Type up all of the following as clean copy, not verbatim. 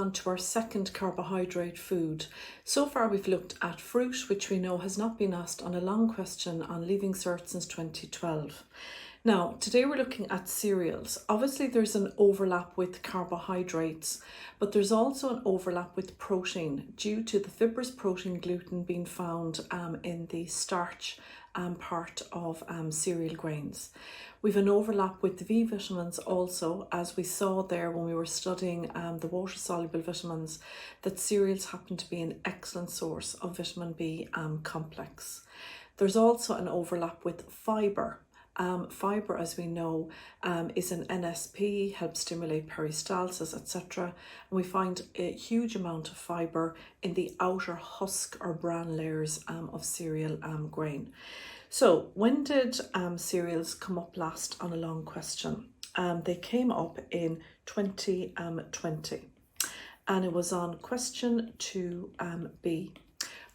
on to our second carbohydrate food. So far we've looked at fruit, which we know has not been asked on a long question on Leaving Cert since 2012. Now, today we're looking at cereals. Obviously there's an overlap with carbohydrates, but there's also an overlap with protein due to the fibrous protein gluten being found in the starch part of cereal grains. We've an overlap with the B vitamins also, as we saw there when we were studying the water-soluble vitamins, that cereals happen to be an excellent source of vitamin B complex. There's also an overlap with fibre. Fibre, as we know, is an NSP, helps stimulate peristalsis, etc. And we find a huge amount of fibre in the outer husk or bran layers of cereal grain. So when did cereals come up last on a long question? They came up in 2020, and it was on question 2B.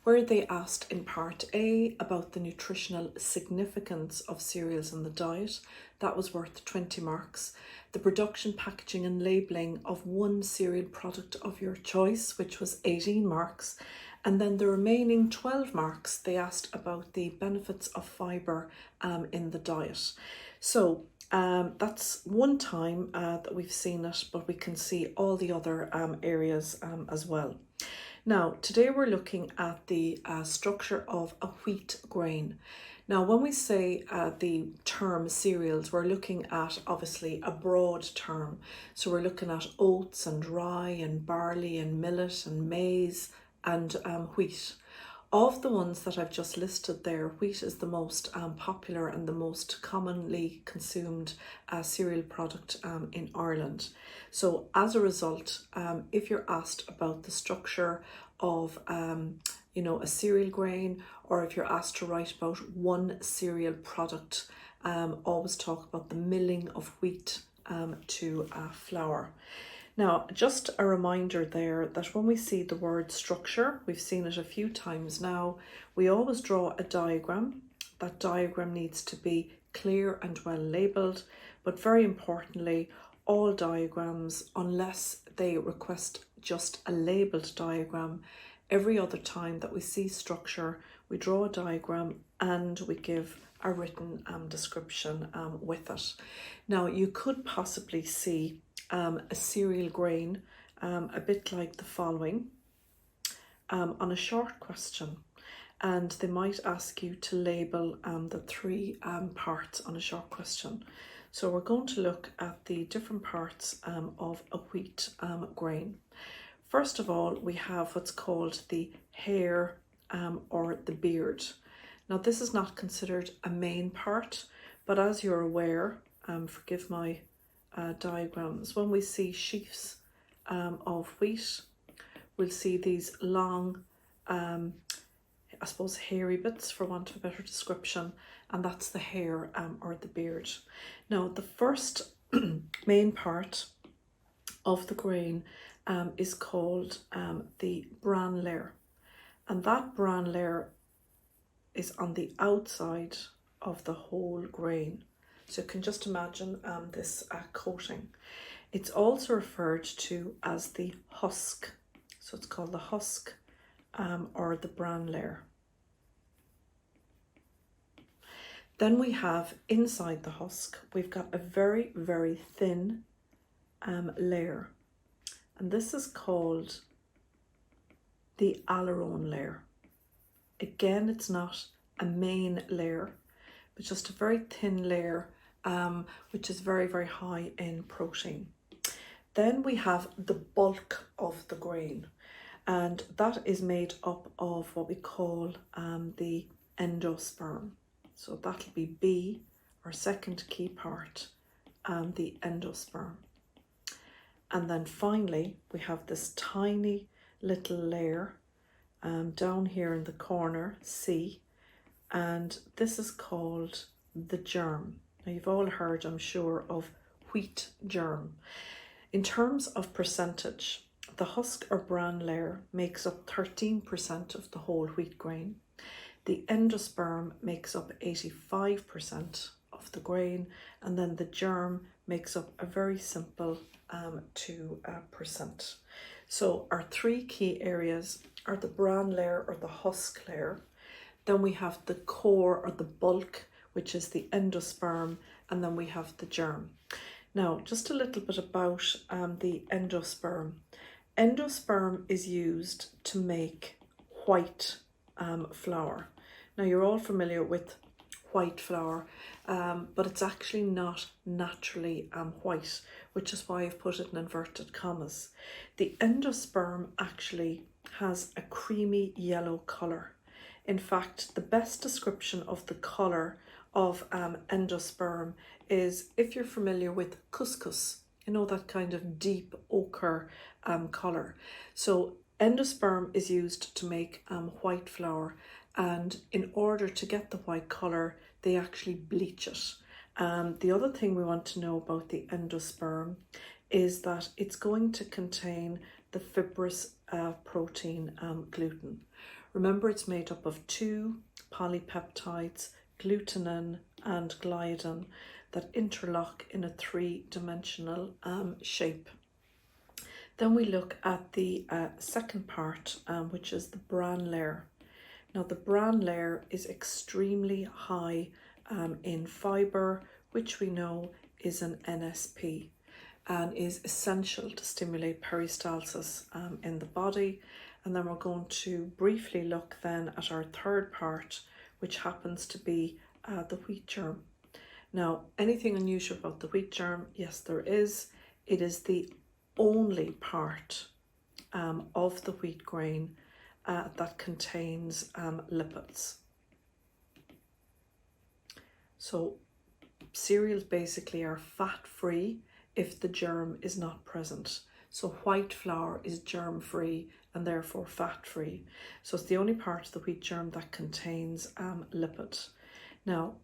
where they asked in part A about the nutritional significance of cereals in the diet. That was worth 20 marks. The production, packaging and labelling of one cereal product of your choice, which was 18 marks. And then the remaining 12 marks, they asked about the benefits of fibre in the diet. So that's one time that we've seen it, but we can see all the other areas as well. Now, today we're looking at the structure of a wheat grain. Now, when we say the term cereals, we're looking at obviously a broad term. So we're looking at oats and rye and barley and millet and maize and wheat. Of the ones that I've just listed there, wheat is the most popular and the most commonly consumed cereal product in Ireland. So as a result, if you're asked about the structure of a cereal grain, or if you're asked to write about one cereal product, always talk about the milling of wheat to flour. Now, just a reminder there that when we see the word structure, we've seen it a few times now, we always draw a diagram. That diagram needs to be clear and well labelled, but very importantly, all diagrams, unless they request just a labelled diagram, every other time that we see structure, we draw a diagram and we give a written description with it. Now, you could possibly see a cereal grain a bit like the following on a short question, and they might ask you to label the three parts on a short question. So we're going to look at the different parts of a wheat grain. First of all, we have what's called the hair or the beard. Now, this is not considered a main part, but as you're aware, forgive my diagrams, when we see sheaves of wheat, we'll see these long, I suppose, hairy bits, for want of a better description, and that's the hair or the beard. Now, the first main part of the grain is called the bran layer, and that bran layer is on the outside of the whole grain. So you can just imagine this coating. It's also referred to as the husk. So it's called the husk or the bran layer. Then we have inside the husk, we've got a very, very thin layer. And this is called the aileron layer. Again, it's not a main layer, but just a very thin layer, which is very, very high in protein. Then we have the bulk of the grain, and that is made up of what we call the endosperm. So that'll be B, our second key part, the endosperm. And then finally, we have this tiny little layer down here in the corner, C, and this is called the germ. Now, you've all heard, I'm sure, of wheat germ. In terms of percentage, the husk or bran layer makes up 13% of the whole wheat grain. The endosperm makes up 85% of the grain, and then the germ makes up a very simple 2%. So our three key areas are the bran layer or the husk layer. Then we have the core or the bulk, which is the endosperm, and then we have the germ. Now, just a little bit about the endosperm. Endosperm is used to make white flour. Now, you're all familiar with white flour, but it's actually not naturally white, which is why I've put it in inverted commas. The endosperm actually has a creamy yellow colour. In fact, the best description of the colour of endosperm is, if you're familiar with couscous, you know, that kind of deep ochre colour. So endosperm is used to make white flour, and in order to get the white colour, they actually bleach it. The other thing we want to know about the endosperm is that it's going to contain the fibrous protein gluten. Remember, it's made up of two polypeptides, glutenin and gliadin, that interlock in a three-dimensional shape. Then we look at the second part, which is the bran layer. Now, the bran layer is extremely high in fibre, which we know is an NSP and is essential to stimulate peristalsis in the body. And then we're going to briefly look then at our third part, which happens to be the wheat germ. Now, anything unusual about the wheat germ? Yes, there is. It is the only part of the wheat grain that contains lipids. So cereals basically are fat-free if the germ is not present. So white flour is germ-free and therefore fat-free. So it's the only part of the wheat germ that contains lipid. Now,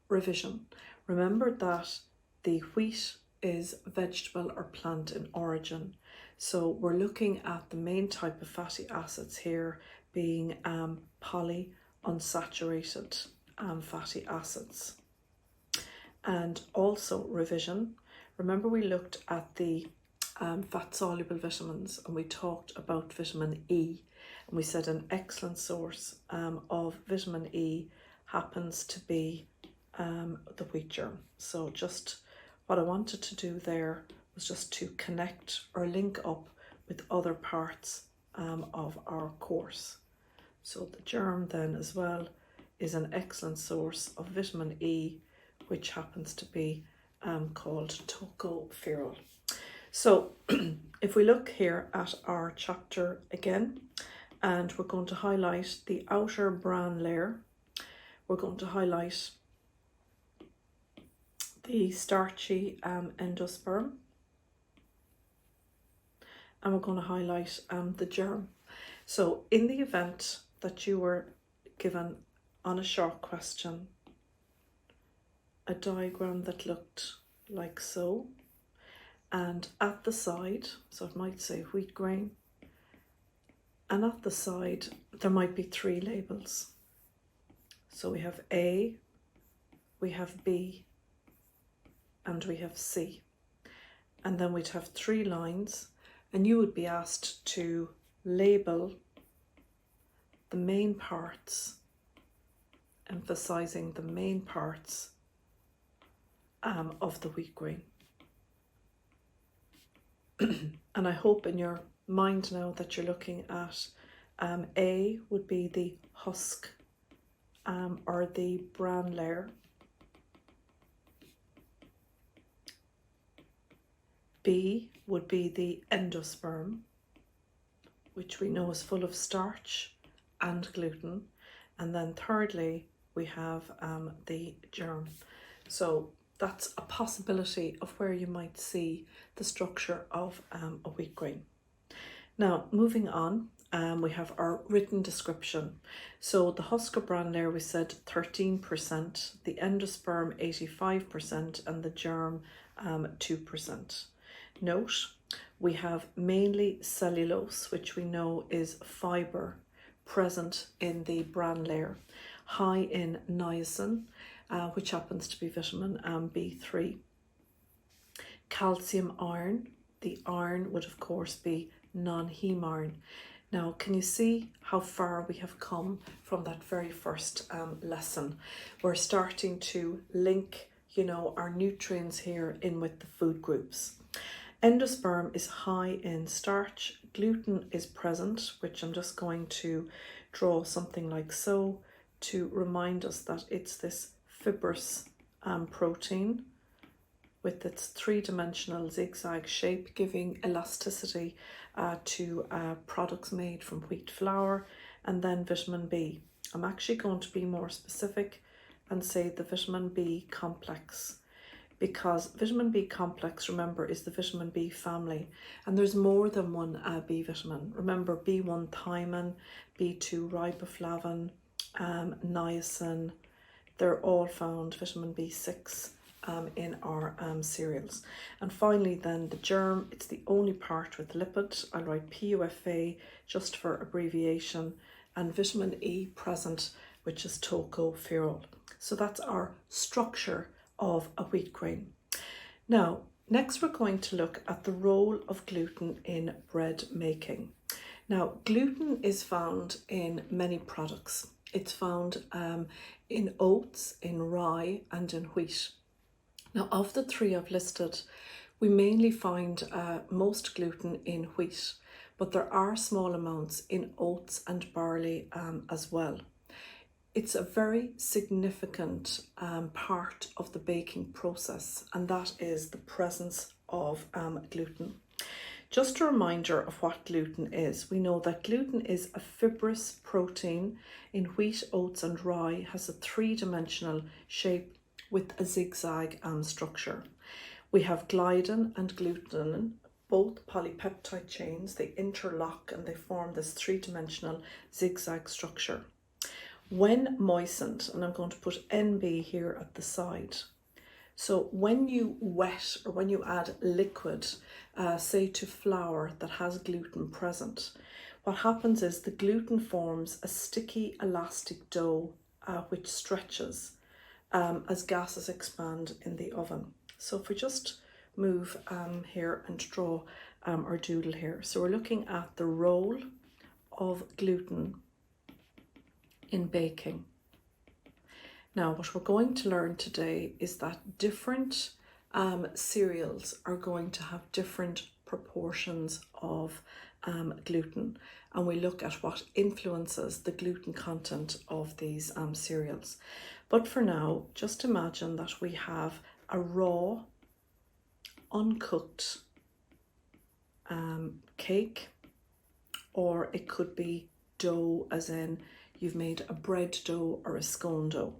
revision. Remember that the wheat is vegetable or plant in origin. So we're looking at the main type of fatty acids here being polyunsaturated fatty acids. And also revision. Remember, we looked at the fat-soluble vitamins and we talked about vitamin E, and we said an excellent source of vitamin E happens to be the wheat germ. So just what I wanted to do there was just to connect or link up with other parts of our course. So the germ then as well is an excellent source of vitamin E, which happens to be called tocopherol. So if we look here at our chapter again, and we're going to highlight the outer bran layer, we're going to highlight the starchy endosperm, and we're going to highlight the germ. So in the event that you were given on a short question a diagram that looked like so, and at the side, so it might say wheat grain, and at the side there might be three labels. So we have A, we have B, and we have C. And then we'd have three lines, and you would be asked to label the main parts, emphasizing the main parts of the wheat grain. And I hope in your mind now that you're looking at A would be the husk or the bran layer. B would be the endosperm, which we know is full of starch and gluten. And then thirdly, we have the germ. So that's a possibility of where you might see the structure of a wheat grain. Now, moving on, we have our written description. So the husk or bran layer, we said 13%, the endosperm 85%, and the germ 2%. Note, we have mainly cellulose, which we know is fibre, present in the bran layer, high in niacin, which happens to be vitamin B3. Calcium, iron. The iron would of course be non-heme iron. Now, can you see how far we have come from that very first lesson? We're starting to link, our nutrients here in with the food groups. Endosperm is high in starch. Gluten is present, which I'm just going to draw something like so to remind us that it's this fibrous protein with its three-dimensional zigzag shape, giving elasticity to products made from wheat flour. And then vitamin B. I'm actually going to be more specific and say the vitamin B complex, because vitamin B complex, remember, is the vitamin B family, and there's more than one B vitamin. Remember, B1 thiamine, B2 riboflavin, niacin, they're all found, vitamin B6, in our cereals. And finally then the germ, it's the only part with lipid. I'll write PUFA just for abbreviation, and vitamin E present, which is tocopherol. So that's our structure of a wheat grain. Now, next we're going to look at the role of gluten in bread making. Now, gluten is found in many products. It's found in oats, in rye, and in wheat. Now, of the three I've listed, we mainly find most gluten in wheat, but there are small amounts in oats and barley as well. It's a very significant part of the baking process, and that is the presence of gluten. Just a reminder of what gluten is. We know that gluten is a fibrous protein in wheat, oats and rye, has a three-dimensional shape with a zigzag structure. We have gliadin and gluten, both polypeptide chains. They interlock and they form this three-dimensional zigzag structure. When moistened, and I'm going to put NB here at the side. So when you wet or when you add liquid, say to flour that has gluten present, what happens is the gluten forms a sticky elastic dough which stretches as gases expand in the oven. So if we just move here and draw our doodle here. So we're looking at the role of gluten in baking. Now, what we're going to learn today is that different cereals are going to have different proportions of gluten, and we look at what influences the gluten content of these cereals. But for now, just imagine that we have a raw, uncooked cake, or it could be dough, as in you've made a bread dough or a scone dough.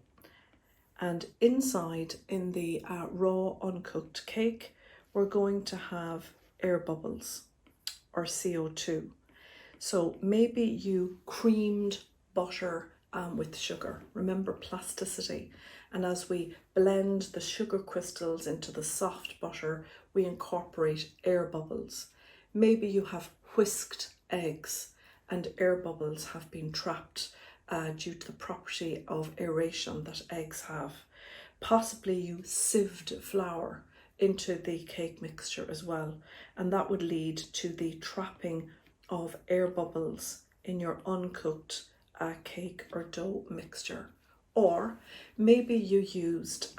And inside, in the raw uncooked cake, we're going to have air bubbles or CO2. So maybe you creamed butter with sugar. Remember plasticity. And as we blend the sugar crystals into the soft butter, we incorporate air bubbles. Maybe you have whisked eggs and air bubbles have been trapped due to the property of aeration that eggs have. Possibly you sieved flour into the cake mixture as well, and that would lead to the trapping of air bubbles in your uncooked cake or dough mixture. Or maybe you used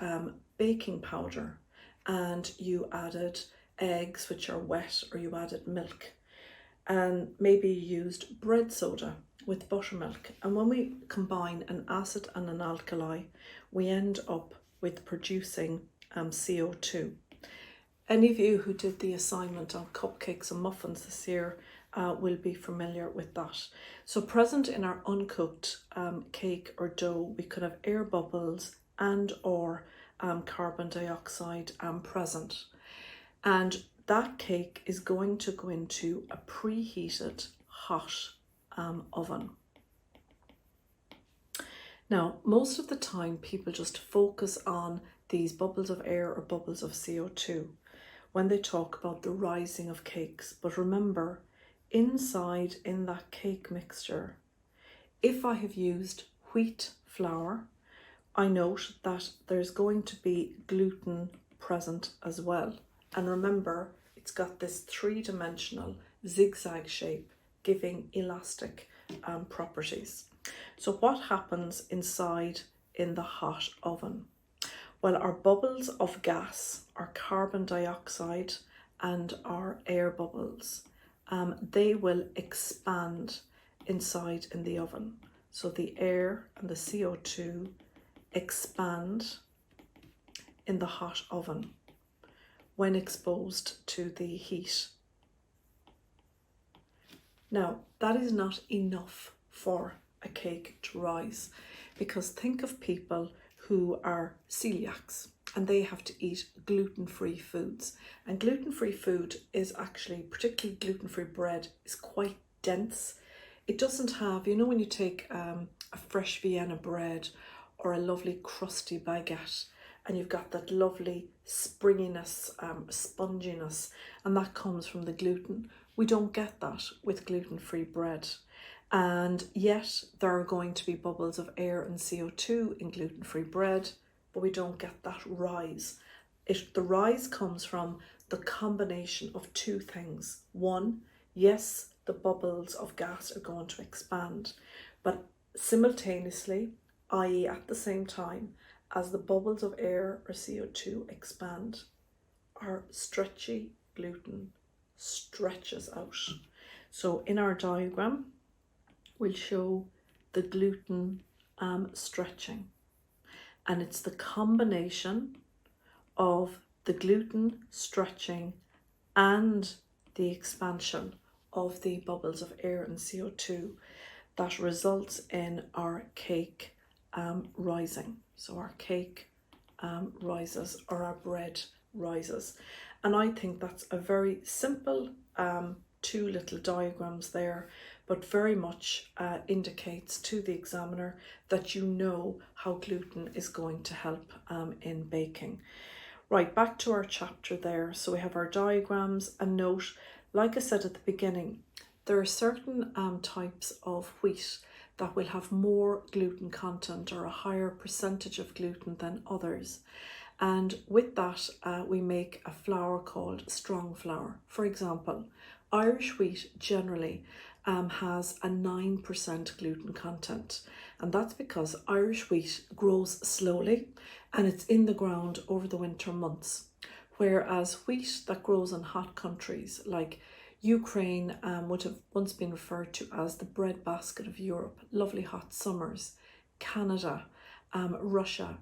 baking powder and you added eggs which are wet, or you added milk, and maybe you used bread soda with buttermilk, and when we combine an acid and an alkali, we end up with producing CO2. Any of you who did the assignment on cupcakes and muffins this year will be familiar with that. So present in our uncooked cake or dough, we could have air bubbles and or carbon dioxide present, and that cake is going to go into a preheated hot oven. Now, most of the time people just focus on these bubbles of air or bubbles of CO2 when they talk about the rising of cakes. But remember, inside in that cake mixture, if I have used wheat flour, I note that there's going to be gluten present as well. And remember, it's got this three-dimensional zigzag shape, giving elastic properties. So what happens inside in the hot oven? Well, our bubbles of gas, our carbon dioxide and our air bubbles, they will expand inside in the oven. So the air and the CO2 expand in the hot oven when exposed to the heat. Now, that is not enough for a cake to rise, because think of people who are celiacs and they have to eat gluten-free foods. And gluten-free food is actually, particularly gluten-free bread, is quite dense. It doesn't have, you know, when you take a fresh Vienna bread or a lovely crusty baguette, and you've got that lovely springiness, sponginess, and that comes from the gluten. We don't get that with gluten-free bread. And yet there are going to be bubbles of air and CO2 in gluten-free bread, but we don't get that rise. The rise comes from the combination of two things. One, yes, the bubbles of gas are going to expand, but simultaneously, i.e. at the same time, as the bubbles of air or CO2 expand, our stretchy gluten stretches out. So in our diagram, we'll show the gluten stretching. And it's the combination of the gluten stretching and the expansion of the bubbles of air and CO2 that results in our cake rising. So our cake rises, or our bread rises. And I think that's a very simple two little diagrams there, but very much indicates to the examiner that you know how gluten is going to help in baking. Right, back to our chapter there. So we have our diagrams. And note, like I said at the beginning, there are certain types of wheat that will have more gluten content or a higher percentage of gluten than others. And with that, we make a flour called strong flour. For example, Irish wheat generally has a 9% gluten content. And that's because Irish wheat grows slowly and it's in the ground over the winter months. Whereas wheat that grows in hot countries like Ukraine would have once been referred to as the breadbasket of Europe, lovely hot summers, Canada, Russia.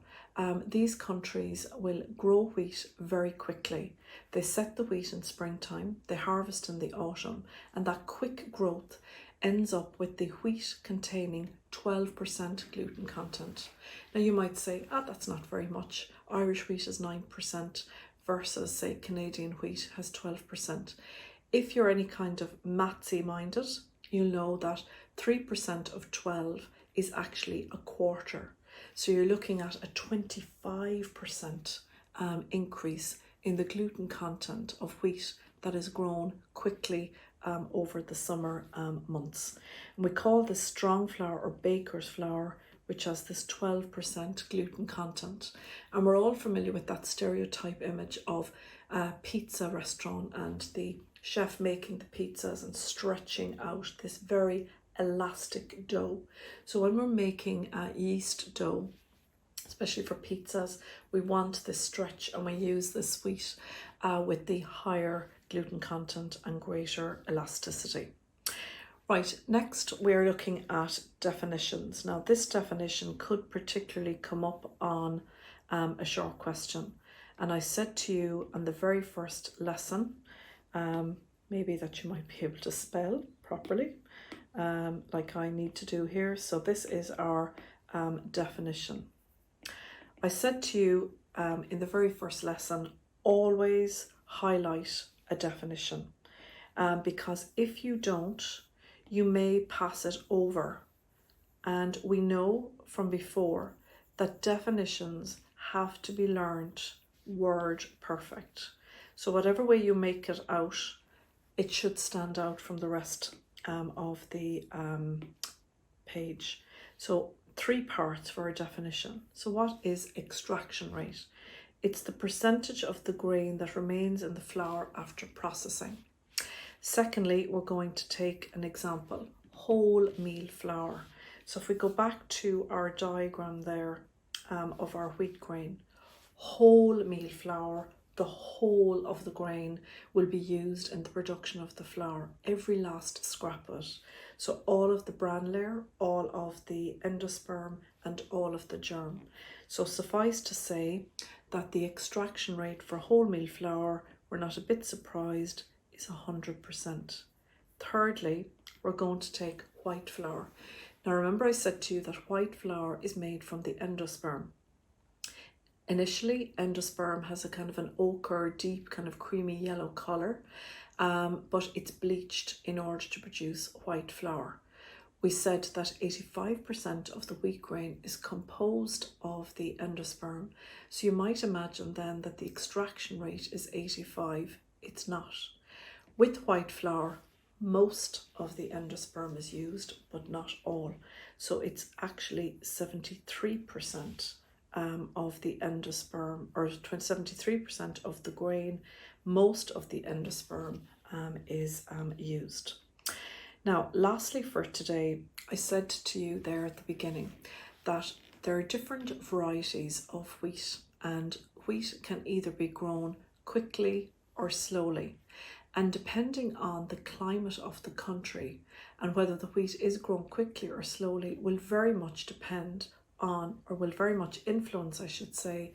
These countries will grow wheat very quickly. They set the wheat in springtime, they harvest in the autumn, and that quick growth ends up with the wheat containing 12% gluten content. Now you might say, that's not very much. Irish wheat is 9% versus, say, Canadian wheat has 12%. If you're any kind of mathsy minded, you'll know that 3% of 12 is actually a quarter. So you're looking at a 25% increase in the gluten content of wheat that is grown quickly over the summer months. And we call this strong flour or baker's flour, which has this 12% gluten content. And we're all familiar with that stereotype image of a pizza restaurant and the chef making the pizzas and stretching out this very elastic dough. So when we're making yeast dough, especially for pizzas, we want this stretch, and we use this wheat with the higher gluten content and greater elasticity. Right, next we're looking at definitions. Now this definition could particularly come up on a short question. And I said to you on the very first lesson, maybe that you might be able to spell properly, like I need to do here. So this is our definition. I said to you in the very first lesson, always highlight a definition, because if you don't, you may pass it over. And we know from before that definitions have to be learned word perfect. So whatever way you make it out, it should stand out from the rest of the page. So 3 parts for a definition. So what is extraction rate? It's the percentage of the grain that remains in the flour after processing. Secondly, we're going to take an example, wholemeal flour. So if we go back to our diagram there of our wheat grain, wholemeal flour, the whole of the grain will be used in the production of the flour, every last scrap of it. So all of the bran layer, all of the endosperm, and all of the germ. So suffice to say that the extraction rate for wholemeal flour, we're not a bit surprised, is 100%. Thirdly, we're going to take white flour. Now remember I said to you that white flour is made from the endosperm. Initially, endosperm has a kind of an ochre, deep kind of creamy yellow colour, but it's bleached in order to produce white flour. We said that 85% of the wheat grain is composed of the endosperm. So you might imagine then that the extraction rate is 85. It's not. With white flour, most of the endosperm is used, but not all. So it's actually 73% of the endosperm, or 73% of the grain, most of the endosperm is used. Now, lastly for today, I said to you there at the beginning that there are different varieties of wheat, and wheat can either be grown quickly or slowly. And depending on the climate of the country and whether the wheat is grown quickly or slowly will very much depend on, or will very much influence, I should say,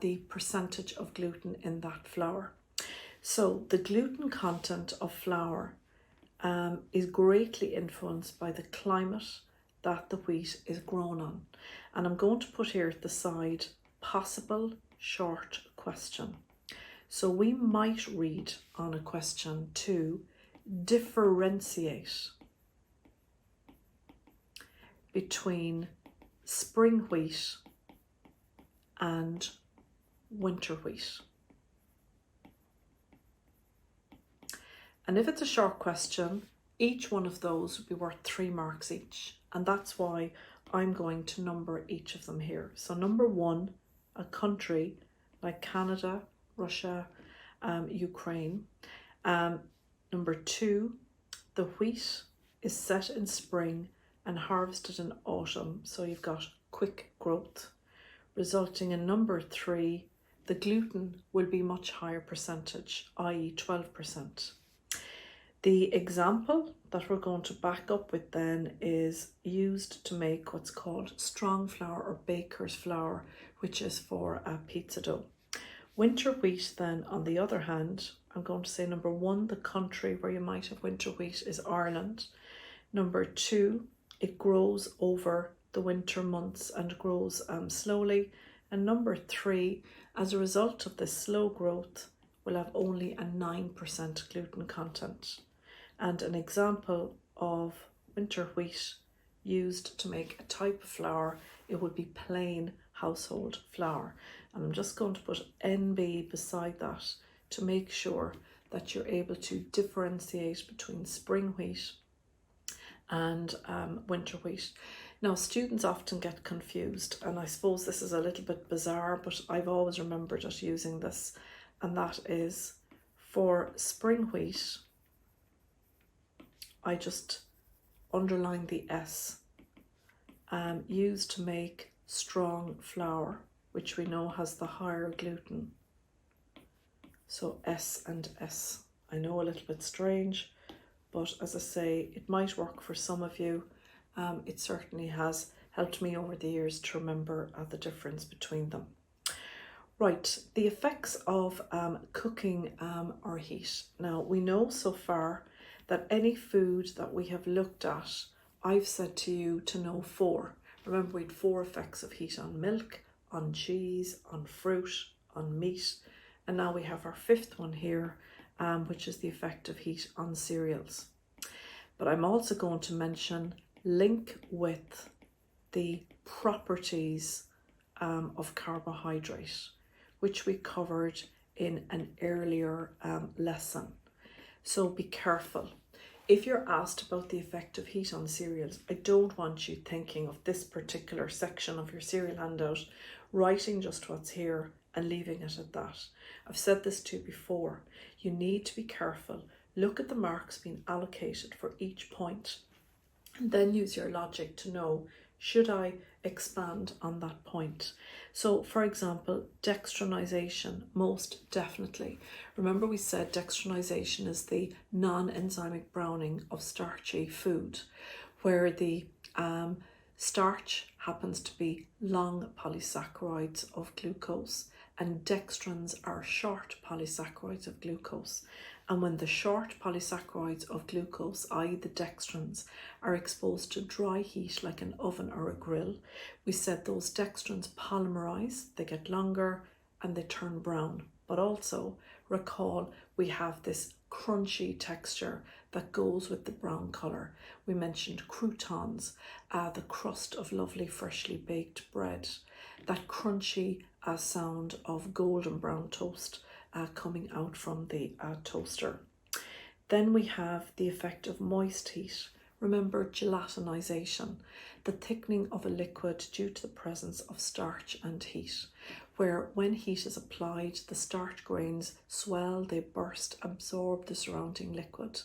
the percentage of gluten in that flour. So the gluten content of flour is greatly influenced by the climate that the wheat is grown on. And I'm going to put here at the side, possible short question. So we might read on a question to differentiate between spring wheat and winter wheat. And if it's a short question, each one of those would be worth 3 marks each. And that's why I'm going to number each of them here. So number 1, a country like Canada, Russia, Ukraine. Number 2, the wheat is set in spring and harvested in autumn. So you've got quick growth. Resulting in number 3, the gluten will be much higher percentage, i.e. 12%. The example that we're going to back up with then is used to make what's called strong flour or baker's flour, which is for pizza dough. Winter wheat then, on the other hand, I'm going to say number 1, the country where you might have winter wheat is Ireland. Number 2, it grows over the winter months and grows slowly. And number 3, as a result of this slow growth, will have only a 9% gluten content. And an example of winter wheat used to make a type of flour, it would be plain household flour. And I'm just going to put NB beside that to make sure that you're able to differentiate between spring wheat and winter wheat. Now, students often get confused, and I suppose this is a little bit bizarre, but I've always remembered it using this, and that is for spring wheat, I just underline the S, used to make strong flour, which we know has the higher gluten. So S and S. I know a little bit strange, but as I say, it might work for some of you. It certainly has helped me over the years to remember the difference between them. Right, the effects of cooking or heat. Now, we know so far that any food that we have looked at, I've said to you to know 4. Remember, we had 4 effects of heat on milk, on cheese, on fruit, on meat, and now we have our 5th one here, which is the effect of heat on cereals. But I'm also going to mention link with the properties of carbohydrate, which we covered in an earlier lesson. So be careful. If you're asked about the effect of heat on cereals, I don't want you thinking of this particular section of your cereal handout, writing just what's here and leaving it at that. I've said this to you before. You need to be careful look at the marks being allocated for each point, and then use your logic to know, should I expand on that point? So for example, dextrinization, most definitely. Remember we said dextrinization is the non-enzymic browning of starchy food, where the starch happens to be long polysaccharides of glucose, and dextrins are short polysaccharides of glucose. And when the short polysaccharides of glucose, i.e. the dextrins, are exposed to dry heat like an oven or a grill, we said those dextrins polymerize, they get longer and they turn brown. But also recall we have this crunchy texture that goes with the brown colour. We mentioned croutons, the crust of lovely freshly baked bread, that crunchy sound of golden brown toast coming out from the toaster. Then we have the effect of moist heat. Remember gelatinization, the thickening of a liquid due to the presence of starch and heat, where when heat is applied, the starch grains swell, they burst, absorb the surrounding liquid,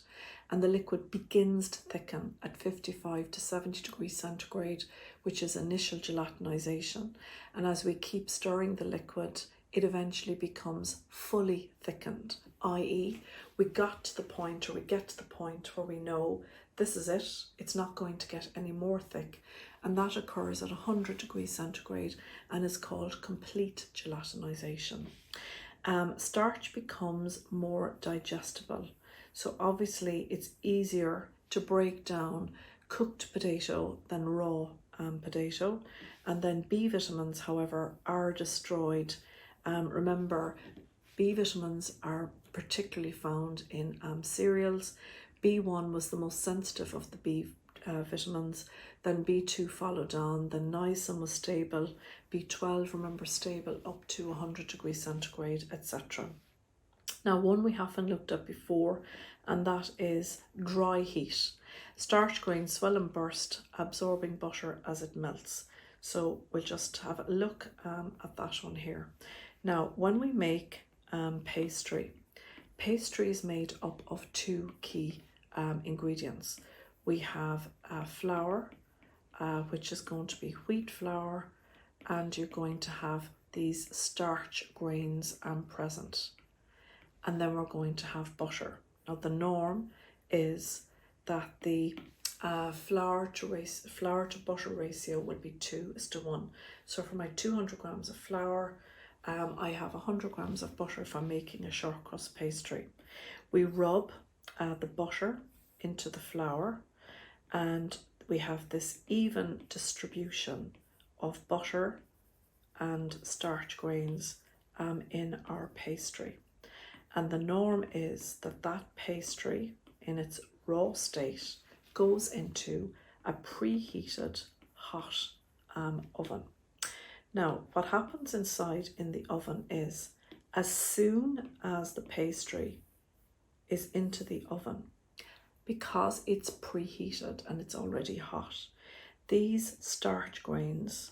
and the liquid begins to thicken at 55 to 70 degrees centigrade, which is initial gelatinization. And as we keep stirring the liquid, it eventually becomes fully thickened, i.e. we get to the point where we know this is it, it's not going to get any more thick, and that occurs at 100 degrees centigrade and is called complete gelatinization. Starch becomes more digestible, so obviously it's easier to break down cooked potato than raw potato, and then B vitamins, however, are destroyed. Remember, B vitamins are particularly found in cereals. B1 was the most sensitive of the B vitamins, then B2 followed on, then niacin was stable, B12, remember, stable up to 100 degrees centigrade, etc. Now, one we haven't looked at before, and that is dry heat. Starch grains swell and burst, absorbing butter as it melts. So we'll just have a look at that one here. Now, when we make pastry is made up of two key ingredients. We have flour, which is going to be wheat flour, and you're going to have these starch grains present. And then we're going to have butter. Now the norm is that the flour to butter ratio will be 2:1. So for my 200 grams of flour, I have 100 grams of butter if I'm making a short crust pastry. We rub the butter into the flour, and we have this even distribution of butter and starch grains in our pastry. And the norm is that that pastry in its raw state goes into a preheated hot oven. Now, what happens inside in the oven is, as soon as the pastry is into the oven, because it's preheated and it's already hot, these starch grains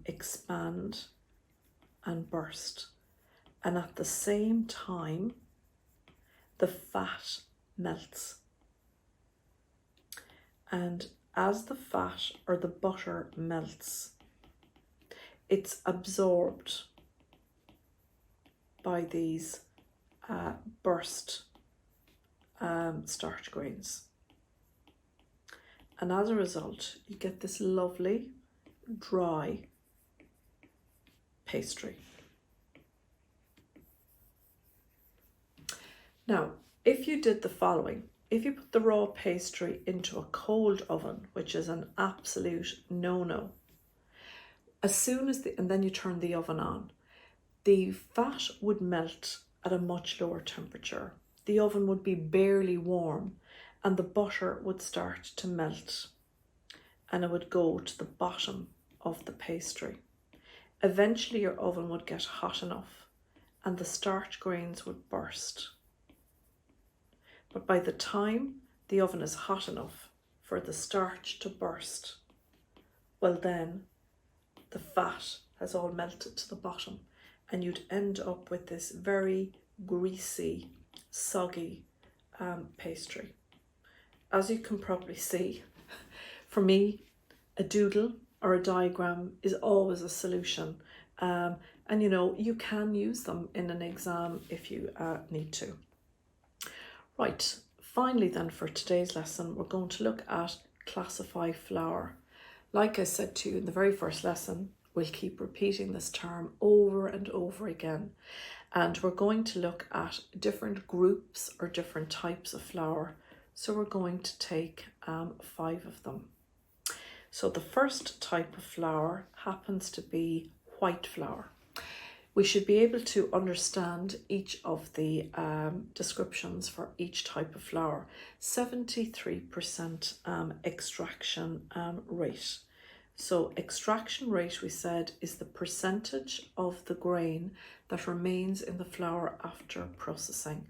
expand and burst. And at the same time, the fat melts. And as the fat or the butter melts, it's absorbed by these burst starch grains. And as a result, you get this lovely, dry pastry. Now, if you did the following, if you put the raw pastry into a cold oven, which is an absolute no-no, as soon as and then you turn the oven on, the fat would melt at a much lower temperature. The oven would be barely warm and the butter would start to melt and it would go to the bottom of the pastry. Eventually your oven would get hot enough and the starch grains would burst. But by the time the oven is hot enough for the starch to burst, well then the fat has all melted to the bottom and you'd end up with this very greasy soggy pastry. As you can probably see, for me, a doodle or a diagram is always a solution. And you can use them in an exam if you need to. Right, finally then for today's lesson, we're going to look at classify flour. Like I said to you in the very first lesson, we'll keep repeating this term over and over again. And we're going to look at different groups or different types of flour. So we're going to take 5 of them. So the first type of flour happens to be white flour. We should be able to understand each of the descriptions for each type of flour. 73% extraction rate. So extraction rate, we said, is the percentage of the grain that remains in the flour after processing.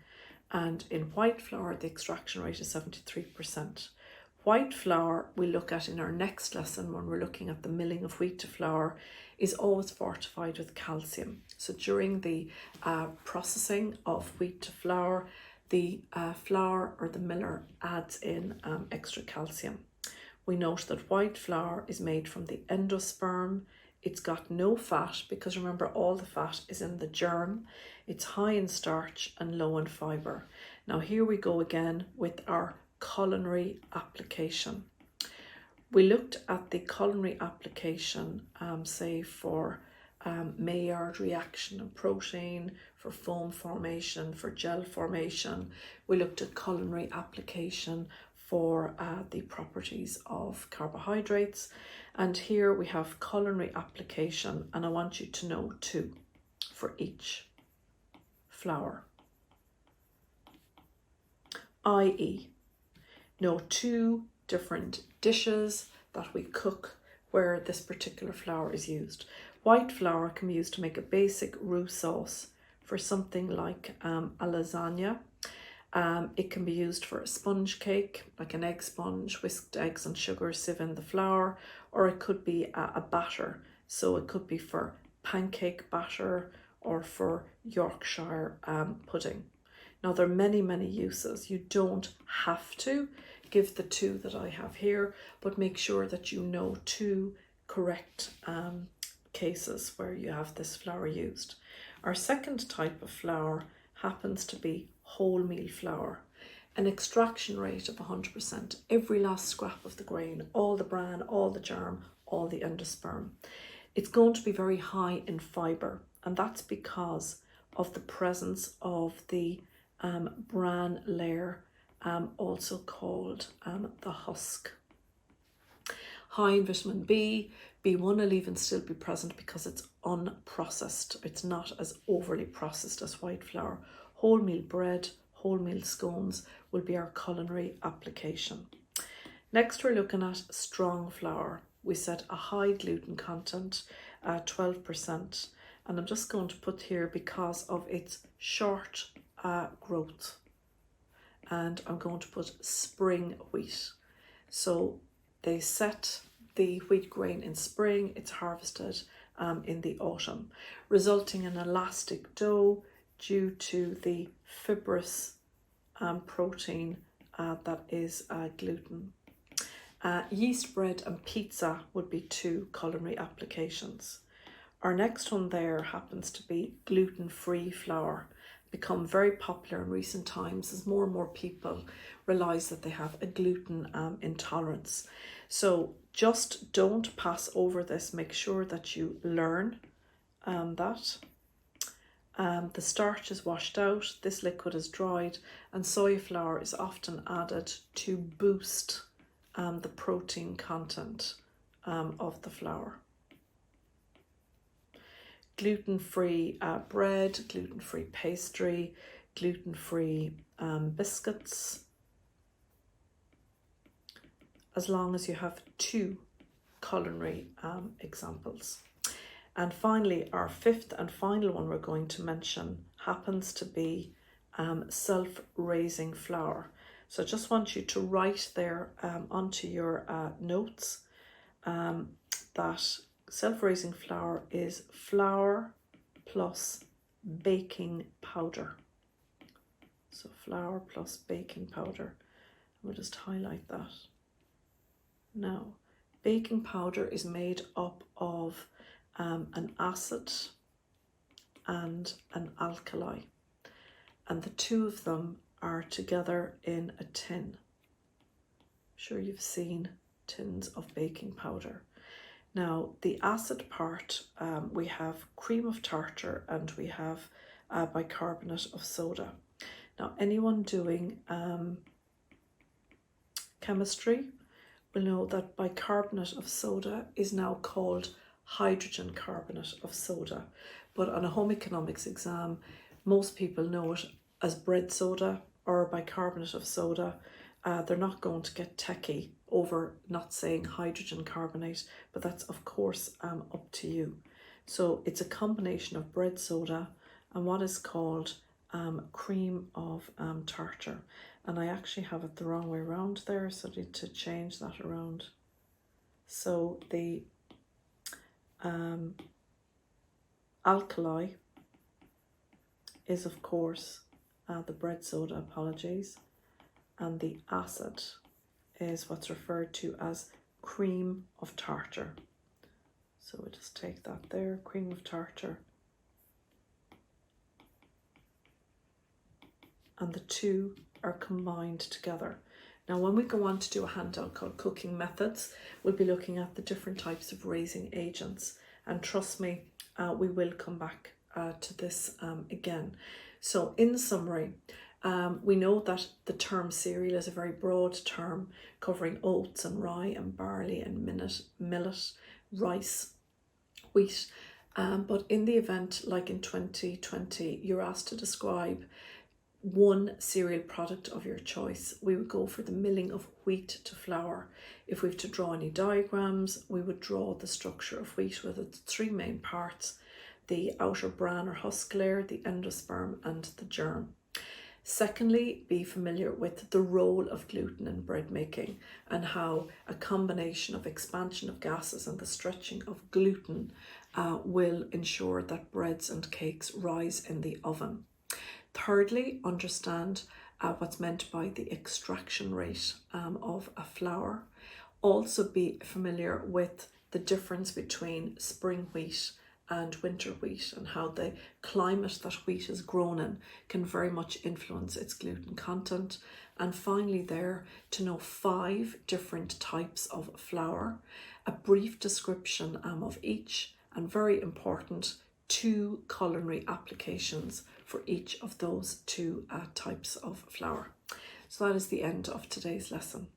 And in white flour, the extraction rate is 73%. White flour we look at in our next lesson when we're looking at the milling of wheat to flour is always fortified with calcium. So during the processing of wheat to flour, the flour or the miller adds in extra calcium. We note that white flour is made from the endosperm. It's got no fat because remember all the fat is in the germ. It's high in starch and low in fibre. Now here we go again with our culinary application. We looked at the culinary application, say for Maillard reaction of protein, for foam formation, for gel formation. We looked at culinary application for the properties of carbohydrates. And here we have culinary application, and I want you to know 2 for each flour. i.e., know 2 different dishes that we cook where this particular flour is used. White flour can be used to make a basic roux sauce for something like a lasagna. It can be used for a sponge cake, like an egg sponge, whisked eggs and sugar, sieve in the flour, or it could be a batter. So it could be for pancake batter or for Yorkshire pudding. Now there are many, many uses. You don't have to give the 2 that I have here, but make sure that you know 2 correct cases where you have this flour used. Our second type of flour happens to be wholemeal flour. An extraction rate of 100%, every last scrap of the grain, all the bran, all the germ, all the endosperm. It's going to be very high in fibre, and that's because of the presence of the bran layer, also called the husk. High in vitamin B, B1 will even still be present because it's unprocessed. It's not as overly processed as white flour. Wholemeal bread, wholemeal scones will be our culinary application. Next we're looking at strong flour. We said a high gluten content, 12%, and I'm just going to put here because of its short growth, and I'm going to put spring wheat. So they set the wheat grain in spring, it's harvested in the autumn, resulting in elastic dough due to the fibrous protein that is gluten. Yeast bread and pizza would be 2 culinary applications. Our next one there happens to be gluten-free flour, become very popular in recent times as more and more people realise that they have a gluten intolerance. So just don't pass over this. Make sure that you learn that. The starch is washed out, this liquid is dried, and soy flour is often added to boost the protein content of the flour. Gluten-free bread, gluten-free pastry, gluten-free biscuits, as long as you have 2 culinary examples. And finally, our 5th and final one we're going to mention happens to be self-raising flour. So I just want you to write there onto your notes that self-raising flour is flour plus baking powder. So flour plus baking powder. We'll just highlight that. Now, baking powder is made up of an acid and an alkali, and the two of them are together in a tin. I'm sure you've seen tins of baking powder. Now, the acid part, we have cream of tartar and we have bicarbonate of soda. Now, anyone doing chemistry will know that bicarbonate of soda is now called hydrogen carbonate of soda. But on a home economics exam, most people know it as bread soda or bicarbonate of soda. They're not going to get techie over not saying hydrogen carbonate, but that's of course up to you. So it's a combination of bread soda and what is called cream of tartar. And I actually have it the wrong way around there, so I need to change that around. So the alkali is of course the bread soda, apologies, and the acid is what's referred to as cream of tartar. So we'll just take that there, cream of tartar. And the two are combined together. Now, when we go on to do a handout called Cooking Methods, we'll be looking at the different types of raising agents. And trust me, we will come back to this again. So in summary, we know that the term cereal is a very broad term covering oats and rye and barley and millet, rice, wheat. But in the event, like in 2020, you're asked to describe one cereal product of your choice, we would go for the milling of wheat to flour. If we have to draw any diagrams, we would draw the structure of wheat with its three main parts: the outer bran or husk layer, the endosperm and the germ. Secondly, be familiar with the role of gluten in bread making and how a combination of expansion of gases and the stretching of gluten will ensure that breads and cakes rise in the oven. Thirdly, understand what's meant by the extraction rate of a flour. Also be familiar with the difference between spring wheat and winter wheat and how the climate that wheat is grown in can very much influence its gluten content. And finally there, to know 5 different types of flour, a brief description of each, and very important, 2 culinary applications for each of those 2 types of flour. So that is the end of today's lesson.